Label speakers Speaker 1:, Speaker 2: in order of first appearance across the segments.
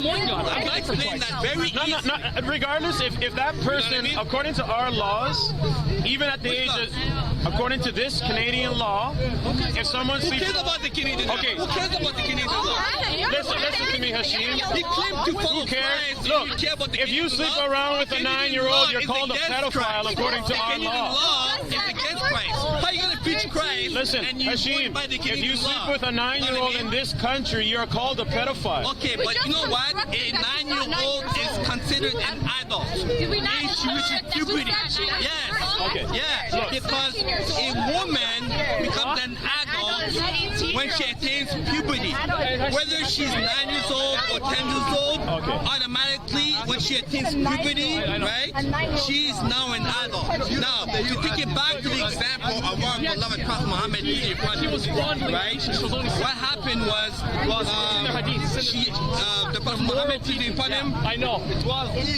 Speaker 1: I'm not explaining that very easy.
Speaker 2: No, regardless, if that person, according to our laws, even at the age of, according to this Canadian law, if someone sleeps...
Speaker 1: Who cares about the Canadian law?
Speaker 2: Okay.
Speaker 1: Who cares about the Canadian law?
Speaker 2: Listen to me, Hashim.
Speaker 1: He claimed to follow Christ.
Speaker 2: Look, if you sleep around with a 9-year-old, you're called a pedophile according to our law.
Speaker 1: It's against Christ. How are you going to preach Christ?
Speaker 2: Listen,
Speaker 1: and you
Speaker 2: Hashim,
Speaker 1: by the
Speaker 2: if you
Speaker 1: Canadian
Speaker 2: sleep
Speaker 1: law?
Speaker 2: with a 9-year-old in this country, you're called a pedophile.
Speaker 1: Okay, but you know what? A 9-year-old is considered an adult. Age reaches puberty. Yes.
Speaker 2: Okay.
Speaker 1: Yeah. Because a woman becomes an adult when she attains puberty. Whether she's 9 years old or 10 years old, automatically when she attains puberty, right, she's now an adult. Now, to take it back to the example of our beloved Prophet Muhammad, right? What happened was the Prophet Muhammad, peace upon him,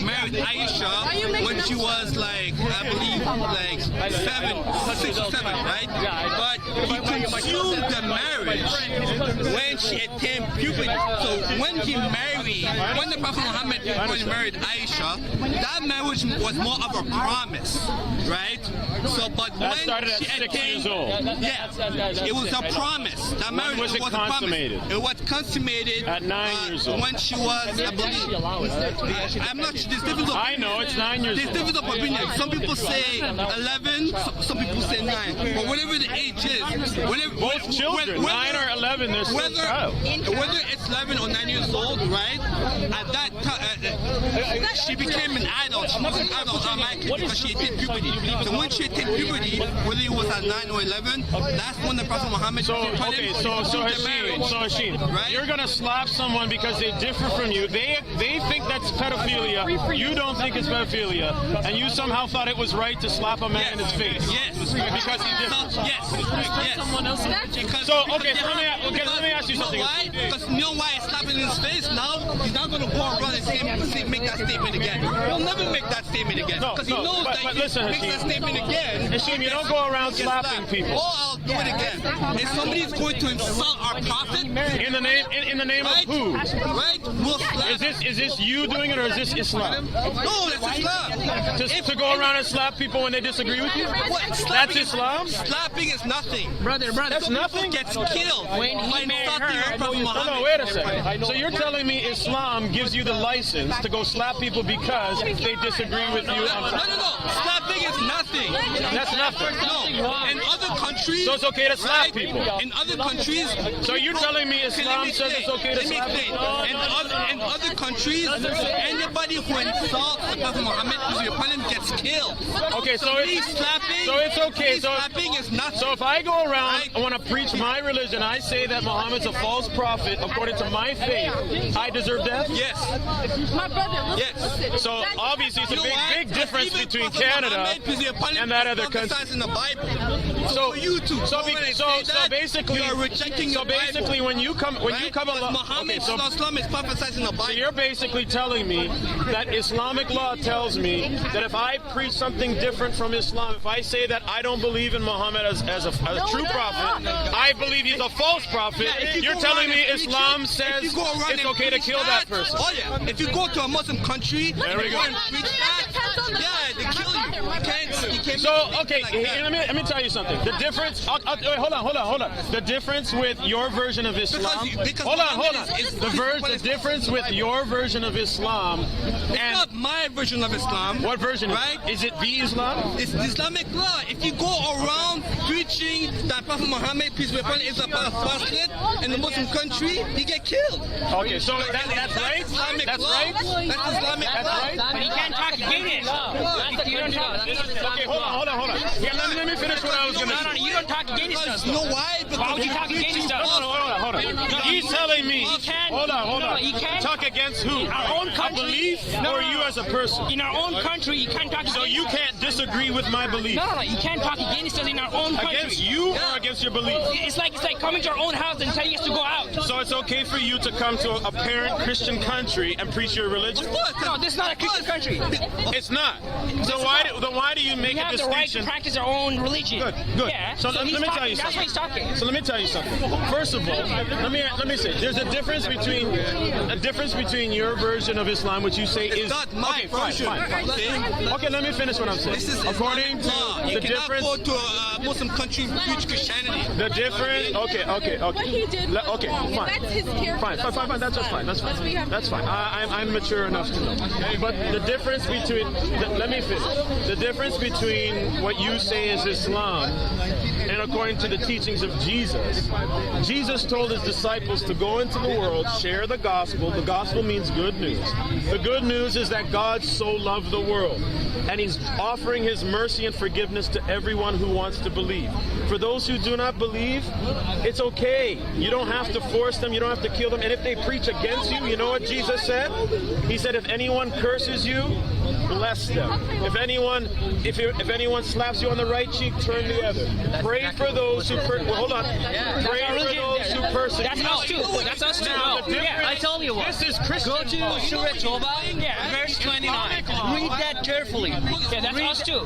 Speaker 1: married Aisha when she was like, I believe, like 6 or 7, right? But he consumed the marriage when she attained puberty. So when the Prophet Muhammad married Aisha, that marriage was more of a promise, right? So, but
Speaker 2: that
Speaker 1: when
Speaker 2: started at
Speaker 1: she
Speaker 2: 6
Speaker 1: attained,
Speaker 2: years old.
Speaker 1: Yeah, it was a promise. That marriage
Speaker 2: was it
Speaker 1: was
Speaker 2: consummated?
Speaker 1: A promise. It was consummated
Speaker 2: at 9 years old.
Speaker 1: When she was, I believe, I'm not sure. There's difference of
Speaker 2: I know it's 9 years
Speaker 1: There's
Speaker 2: old.
Speaker 1: difference of opinion. Some people say 11, some people say 9. But whatever the age is,
Speaker 2: both children, 9 or 11, they're still child.
Speaker 1: Whether it's 11 or 9 years old, right? At that time, she became an adult. She was an adult automatically because she attained puberty. So when she attained puberty, whether it was at 9 or 11, that's when the Prophet Muhammad
Speaker 2: Hashim, right? You're gonna slap someone because they differ from you. They think that's pedophilia. You don't think it's pedophilia, and you somehow thought it was right to slap a man in his face.
Speaker 1: Yes.
Speaker 2: Because he differs.
Speaker 1: Yes.
Speaker 2: So let me ask you something.
Speaker 1: Why? Because you know why it's slapping in his face now? He's not going to go around and make that statement again. He'll never make that statement again. Because he knows that if he makes that statement again...
Speaker 2: Hashim, you don't go around slapping people.
Speaker 1: Oh, I'll do it again. If somebody's going to insult our prophet...
Speaker 2: In the name of who?
Speaker 1: Right? We'll slap.
Speaker 2: Is this you doing it, or is this Islam?
Speaker 1: No, that's Islam.
Speaker 2: To go around and slap people when they disagree with you? That's Islam?
Speaker 1: Slapping is nothing.
Speaker 3: Brother.
Speaker 2: That's nothing?
Speaker 1: Gets killed
Speaker 3: when he married her.
Speaker 2: No, wait a second. So you're telling me Islam gives you the license to go slap people because they disagree with you?
Speaker 1: No. Slapping is nothing.
Speaker 2: That's nothing.
Speaker 1: No. In other countries...
Speaker 2: So it's okay to slap people?
Speaker 1: In other countries...
Speaker 2: So you're telling me Islam says it's okay to slap people?
Speaker 1: In other countries, anybody who insults the Prophet Muhammad gets killed.
Speaker 2: Okay, so it's okay.
Speaker 1: Slapping is nothing.
Speaker 2: So if I go around, I want to preach my religion, I say that Muhammad's a false prophet according to my faith, I deserve death?
Speaker 1: Yes. Yes.
Speaker 2: So obviously it's a big difference between Canada and that other country. So basically when you come along, okay, so you're basically telling me that Islamic law tells me that if I preach something different from Islam, if I say that I don't believe in Muhammad as a true prophet, I believe he's a false prophet, you're telling me Islam says it's okay to kill that person.
Speaker 1: Oh yeah, if you go to a Muslim country and preach that, yeah, they kill you. You can't.
Speaker 2: So okay, let me tell you something. The difference. Wait, hold on. The difference with your version of Islam. Hold on. The difference with your version of Islam and
Speaker 1: it's not my version of Islam.
Speaker 2: What version?
Speaker 1: Right?
Speaker 2: Is it the Islam?
Speaker 1: It's the Islamic law. If you go around preaching that Prophet Muhammad, peace be upon him, is a prophet in the Muslim country, he get killed.
Speaker 2: Okay, so that's right.
Speaker 1: Islamic
Speaker 2: That's
Speaker 1: law.
Speaker 2: right.
Speaker 1: That's Islamic
Speaker 2: That's
Speaker 1: law.
Speaker 2: right.
Speaker 3: But he can't talk against it.
Speaker 2: Okay, hold on. Yeah, let me finish what I was going to say.
Speaker 3: You don't talk against us.
Speaker 1: You know why?
Speaker 3: Why would you talk against us?
Speaker 2: Hold on. He's telling me. Hold on.
Speaker 3: You can't.
Speaker 2: Talk against who?
Speaker 3: Our own country.
Speaker 2: A belief or you as a person?
Speaker 3: In our own country, you can't talk against us.
Speaker 2: So you can't disagree with my belief?
Speaker 3: No, you can't talk against us in our own country.
Speaker 2: Against you or against your belief?
Speaker 3: It's like coming to our own house and telling us to go out.
Speaker 2: So it's okay for you to come to a parent Christian country and preach your religion?
Speaker 3: No, this is not a Christian country.
Speaker 2: It's not. So why then why do you make
Speaker 3: We
Speaker 2: a
Speaker 3: have the right
Speaker 2: distinction?
Speaker 3: to practice our own religion.
Speaker 2: Good.
Speaker 3: Yeah.
Speaker 2: So let me
Speaker 3: he's
Speaker 2: tell you
Speaker 3: talking- That's why he's
Speaker 2: something.
Speaker 3: talking.
Speaker 2: So let me tell you something. First of all, let me say there's a difference between your version of Islam, which you say
Speaker 1: It's
Speaker 2: is
Speaker 1: not my version.
Speaker 2: fine. Okay, let me finish what I'm saying.
Speaker 1: This is
Speaker 2: according to
Speaker 1: law. You
Speaker 2: the
Speaker 1: cannot
Speaker 2: difference.
Speaker 1: go to a Muslim country and preach Christianity.
Speaker 2: The difference. Okay.
Speaker 4: What he did.
Speaker 2: Okay, fine.
Speaker 4: That's his character.
Speaker 2: Fine. That's just fine. That's
Speaker 4: what we have
Speaker 2: fine.
Speaker 4: to
Speaker 2: That's
Speaker 4: do.
Speaker 2: fine. I'm mature enough to know. But the difference between let me finish. The difference between what you say is Islam and according to the teachings of Jesus, Jesus told his disciples to go into the world, share the gospel. The gospel means good news. The good news is that God so loved the world, and he's offering his mercy and forgiveness to everyone who wants to believe. For those who do not believe, it's okay. You don't have to force them. You don't have to kill them. And if they preach against you, you know what Jesus said? He said, if anyone curses you, bless them. If anyone slaps you on the right cheek, turn the other. Pray for those who hold on. Pray for those who persecute.
Speaker 3: That's us too. That's us too.
Speaker 2: Now, the difference-
Speaker 5: I tell you what.
Speaker 2: This is Christian.
Speaker 5: Go to Surah Toba, verse 29. Read that carefully.
Speaker 3: Yeah, that's us too.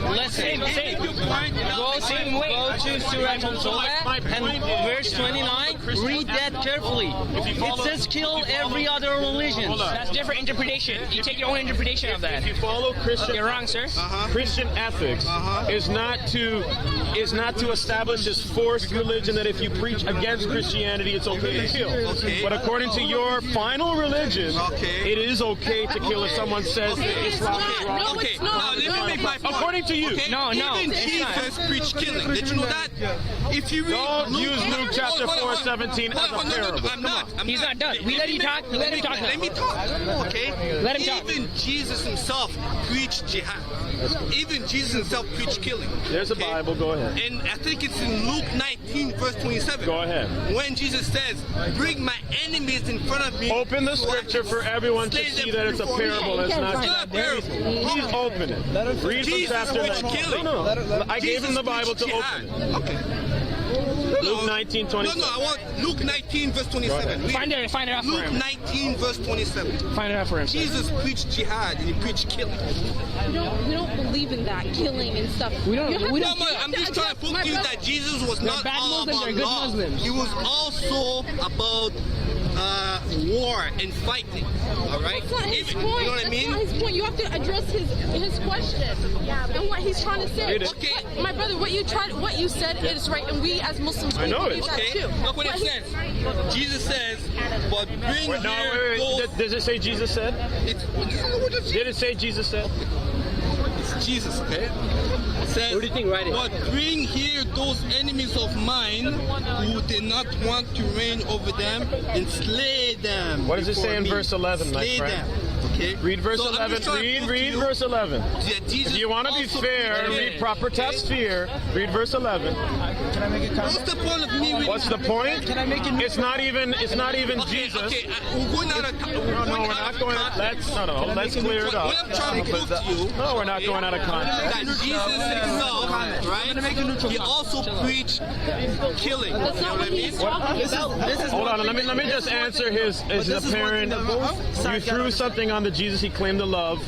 Speaker 5: Listen.
Speaker 3: Same. Go same way.
Speaker 5: Go to Surah Toba and verse 29. Read that carefully. It says kill every other religion.
Speaker 3: That's different interpretation. You take your own interpretation of that.
Speaker 2: If you follow Christian,
Speaker 3: You're wrong, sir.
Speaker 2: Christian ethics is not to establish this forced religion that if you preach against Christianity, it's okay to kill.
Speaker 1: Okay.
Speaker 2: But according to your final religion,
Speaker 1: Okay.
Speaker 2: it is okay to kill if someone says that Islam is wrong.
Speaker 4: No,
Speaker 1: Okay,
Speaker 4: it's not.
Speaker 1: now let me make my point.
Speaker 2: According to you.
Speaker 1: Okay?
Speaker 3: No.
Speaker 1: Even
Speaker 3: it's
Speaker 1: Jesus preached killing. Did you know that? If you read
Speaker 2: Don't use Luke chapter
Speaker 1: Hold on,
Speaker 2: 4:17 as a
Speaker 1: hold on, no,
Speaker 2: parable.
Speaker 1: I'm not.
Speaker 3: He's not done. We let him talk. We let him talk now.
Speaker 1: Let me talk. Okay?
Speaker 3: Let him talk.
Speaker 1: Even Jesus himself preached jihad. Even Jesus himself preached killing.
Speaker 2: There's a
Speaker 1: Okay?
Speaker 2: Bible. Go ahead.
Speaker 1: And I think it's in Luke 19, verse 27.
Speaker 2: Go ahead.
Speaker 1: When Jesus says, bring my enemies in front of me.
Speaker 2: Open the
Speaker 1: so I
Speaker 2: scripture
Speaker 1: can
Speaker 2: for everyone to
Speaker 1: slay
Speaker 2: see
Speaker 1: them
Speaker 2: that it's a
Speaker 1: before me."
Speaker 2: parable. It's
Speaker 1: It's
Speaker 2: not
Speaker 1: not a parable.
Speaker 2: Please open it. Read from
Speaker 1: Jesus
Speaker 2: chapter
Speaker 1: preached
Speaker 2: 19.
Speaker 1: killing.
Speaker 2: No. I gave him the
Speaker 1: Jesus
Speaker 2: Bible to
Speaker 1: preached
Speaker 2: open it.
Speaker 1: jihad. Okay.
Speaker 2: Luke 19, 27.
Speaker 1: No, I want Luke 19, verse 27. Read
Speaker 3: Find it out for
Speaker 1: Luke
Speaker 3: him.
Speaker 1: 19, verse 27.
Speaker 3: Find it out for him.
Speaker 1: Jesus preached jihad and he preached killing.
Speaker 4: We don't believe in that killing and stuff.
Speaker 3: We don't-
Speaker 4: You have
Speaker 3: we
Speaker 4: to-
Speaker 3: don't-
Speaker 4: you have
Speaker 1: I'm
Speaker 4: to
Speaker 1: just trying to
Speaker 4: address
Speaker 1: prove
Speaker 4: my
Speaker 1: to you
Speaker 4: brother.
Speaker 1: that Jesus was not
Speaker 3: bad
Speaker 1: all
Speaker 3: Muslims,
Speaker 1: about
Speaker 3: they're good
Speaker 1: law.
Speaker 3: Muslims.
Speaker 1: He was also about war and fighting. All right?
Speaker 4: That's not his
Speaker 1: Even-
Speaker 4: point.
Speaker 1: You know what I
Speaker 4: That's
Speaker 1: mean?
Speaker 4: not his point. You have to address his question and what he's trying to say.
Speaker 2: It is.
Speaker 1: Okay.
Speaker 4: But, my brother, what you said is right, and we as Muslims
Speaker 2: I know
Speaker 4: believe
Speaker 2: it.
Speaker 4: that
Speaker 1: Okay,
Speaker 4: too.
Speaker 1: look what
Speaker 4: But
Speaker 1: it
Speaker 4: he-
Speaker 1: says. Jesus says, but bring
Speaker 2: Wait, no,
Speaker 1: here
Speaker 2: wait.
Speaker 1: those...
Speaker 2: Does it say Jesus said? Did it say Jesus said?
Speaker 1: It's Jesus, okay? It says,
Speaker 5: What do you think? Write it.
Speaker 1: but bring here those enemies of mine who did not want to reign over them and slay them.
Speaker 2: What does it say
Speaker 1: before
Speaker 2: in
Speaker 1: me.
Speaker 2: verse 11, my
Speaker 1: Slay
Speaker 2: friend?
Speaker 1: them. Okay?
Speaker 2: Read verse
Speaker 1: So I'm
Speaker 2: 11.
Speaker 1: just trying to prove to
Speaker 2: Read
Speaker 1: you
Speaker 2: verse 11.
Speaker 1: that Jesus
Speaker 2: If you want to be
Speaker 1: also
Speaker 2: fair,
Speaker 1: preached
Speaker 2: read
Speaker 1: killing.
Speaker 2: proper test fear. Read verse 11.
Speaker 1: What's the point of me reading?
Speaker 2: What's the point? It's not even
Speaker 1: Okay,
Speaker 2: Jesus.
Speaker 1: okay, we're going out of
Speaker 2: No, we're not going. Let's clear it up.
Speaker 1: What I'm trying to prove to you,
Speaker 2: No, we're not going out of context.
Speaker 1: that Jesus himself, right? He also preached killing. You know
Speaker 4: That's not
Speaker 1: what I
Speaker 4: what
Speaker 1: mean?
Speaker 4: he's talking about.
Speaker 2: Hold on, let me just answer his apparent. You threw something on the Jesus he claimed to love,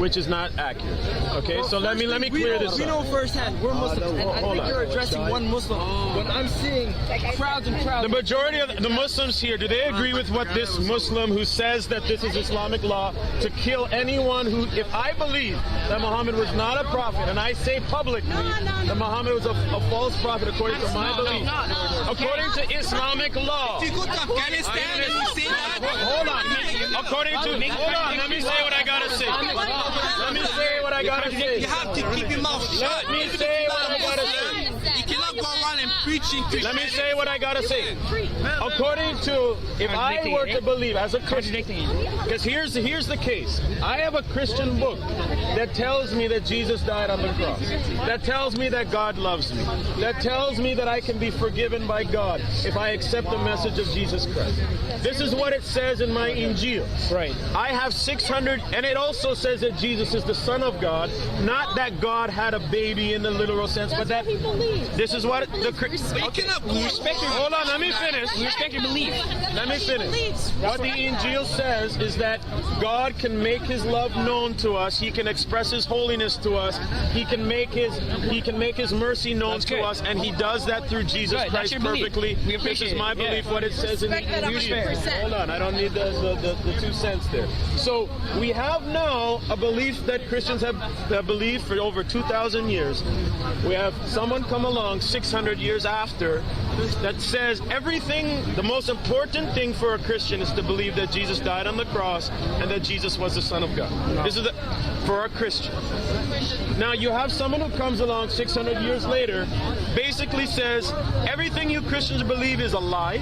Speaker 2: which is not accurate. Okay, so let me clear this
Speaker 6: We know
Speaker 2: up.
Speaker 6: firsthand, we're Muslims, and I
Speaker 2: hold
Speaker 6: think
Speaker 2: on.
Speaker 6: you're addressing one Muslim. When I'm seeing crowds and crowds.
Speaker 2: The majority of the Muslims here, do they agree with what this Muslim who says that this is Islamic law to kill anyone who, if I believe that Muhammad was not a prophet, and I say publicly that Muhammad was a false prophet according to my belief, according to Islamic law,
Speaker 1: If you go to Afghanistan and you say that,
Speaker 2: hold on, let me say what I gotta say. Let me say what I gotta say.
Speaker 1: you have to keep your mouth shut.
Speaker 2: Let me say what I gotta say.
Speaker 1: You cannot go around and preaching
Speaker 2: Let me say what I gotta say. According to, if I were to believe as a Christian, because here's the case. I have a Christian book that tells me that Jesus died on the cross. That tells me that God loves me. That tells me that I can be forgiven by God if I accept the message of Jesus Christ. This is what it says in my Injil.
Speaker 3: Right.
Speaker 2: I have 600, and it also says that Jesus is the Son of God, not that God had a baby in the literal sense, but
Speaker 4: That's
Speaker 2: that
Speaker 4: what he believes.
Speaker 2: this is what the
Speaker 1: But you cannot
Speaker 3: respect your
Speaker 2: Hold on, let me finish.
Speaker 3: We respect your belief.
Speaker 2: Let me finish. What the Injil says is that God can make His love known to us. He can express His holiness to us. He can make His mercy known to us, and He does that through Jesus Christ perfectly. This is my belief. What it says in the Injil. Hold on, I don't need the 2 cents there. So we have now a belief that Christians have believed for over 2,000 years. We have someone come along 600 years after that says everything, the most important thing for a Christian is to believe that Jesus died on the cross and that Jesus was the Son of God. This is for a Christian. Now you have someone who comes along 600 years later, basically says everything you Christians believe is a lie.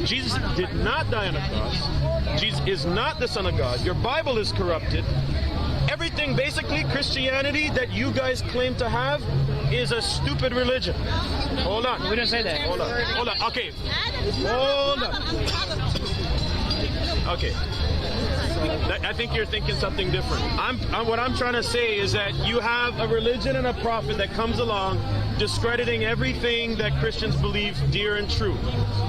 Speaker 2: Jesus did not die on the cross. Jesus is not the Son of God. Your Bible is corrupted. Everything, basically, Christianity that you guys claim to have is a stupid religion. Hold on.
Speaker 3: We don't say that.
Speaker 2: Hold on. Okay. Hold on. Okay. I think you're thinking something different. What I'm trying to say is that you have a religion and a prophet that comes along discrediting everything that Christians believe dear and true.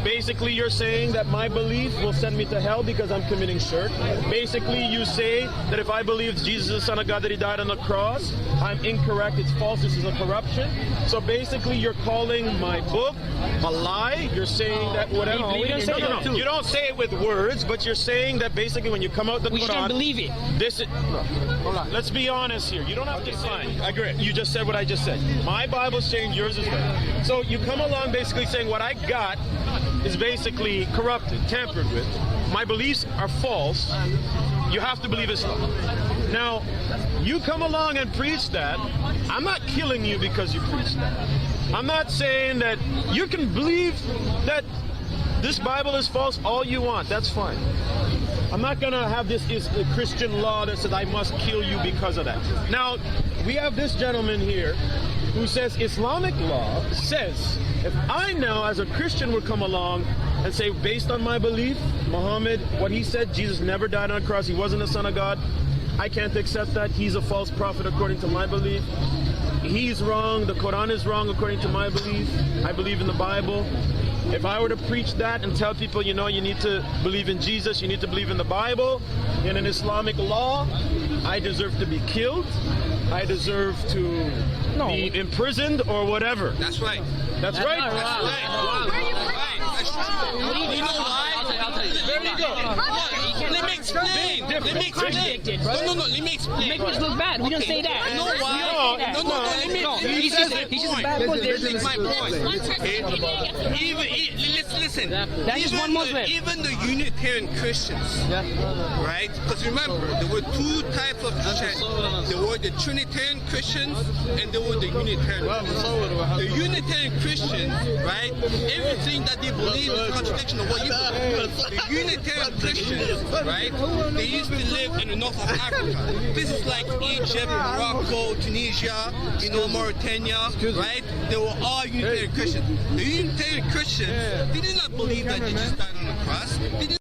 Speaker 2: Basically, you're saying that my belief will send me to hell because I'm committing shirk. Basically, you say that if I believe Jesus is the Son of God, that He died on the cross, I'm incorrect, it's false, this is a corruption. So basically, you're calling my book a lie. You're saying that whatever.
Speaker 3: No, we don't say that.
Speaker 2: You don't say it with words, but you're saying that basically when you come out the
Speaker 3: We just don't
Speaker 2: Quran,
Speaker 3: believe it.
Speaker 2: this is, hold on. Let's be honest here. You don't have to sign. I agree. You just said what I just said. My Bible's changed. Yours is right. So you come along basically saying what I got is basically corrupted, tampered with. My beliefs are false. You have to believe Islam. Now, you come along and preach that. I'm not killing you because you preach that. I'm not saying that you can believe that this Bible is false all you want. That's fine. I'm not going to have this Christian law that says I must kill you because of that. Now, we have this gentleman here who says Islamic law says if I now as a Christian would come along and say based on my belief, Muhammad, what he said, Jesus never died on a cross, he wasn't the Son of God, I can't accept that. He's a false prophet according to my belief. He's wrong. The Quran is wrong according to my belief. I believe in the Bible. If I were to preach that and tell people, you know, you need to believe in Jesus, you need to believe in the Bible, in an Islamic law, I deserve to be killed. I deserve to be imprisoned or whatever.
Speaker 1: That's right.
Speaker 2: That's right.
Speaker 1: That's right. That's true. You know why?
Speaker 2: There you go.
Speaker 1: Let me explain. No, let me explain.
Speaker 3: You make us look bad. We don't say that.
Speaker 1: I know why. No.
Speaker 3: He's just a bad boy.
Speaker 1: This is my point. Listen.
Speaker 3: That's just one Muslim.
Speaker 1: Even the Unitarian Christians, right? Because remember, there were 2 types of Christians. There were the Trinitarian Christians and there were the Unitarian Christians. The Unitarian Christians, right? Everything that they believe is contradiction of what you believe. The Unitarian Christians, right? They used to live in the north of Africa. This is like Egypt, Morocco, Tunisia, Mauritania, right? They were all Unitarian Christians. The Unitarian Christians, they did not believe that Jesus died on the cross. They did